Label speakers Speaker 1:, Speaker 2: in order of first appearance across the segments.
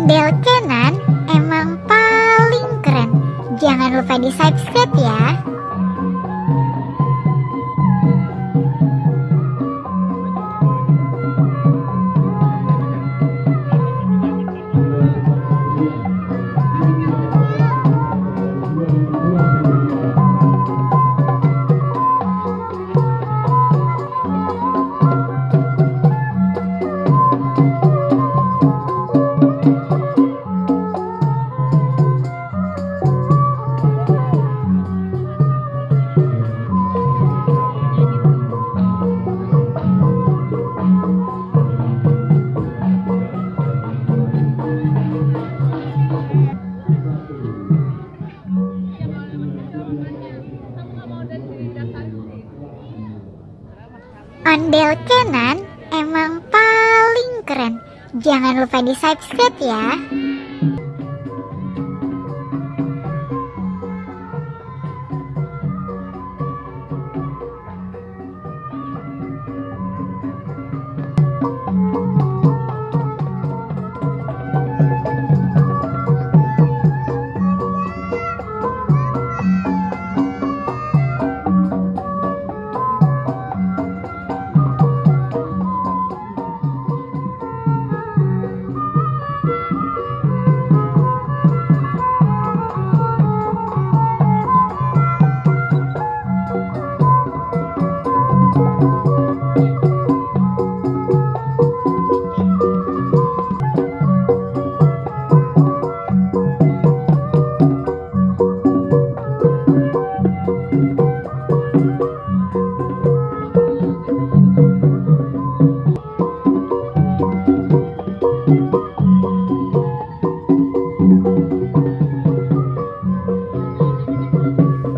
Speaker 1: Ondel Kenan emang paling keren. Jangan lupa di subscribe ya. Ondel Kenan emang paling keren. Jangan lupa di subscribe ya.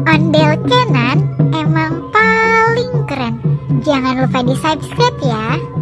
Speaker 1: Ondel Kenan emang paling keren. Jangan lupa di subscribe ya.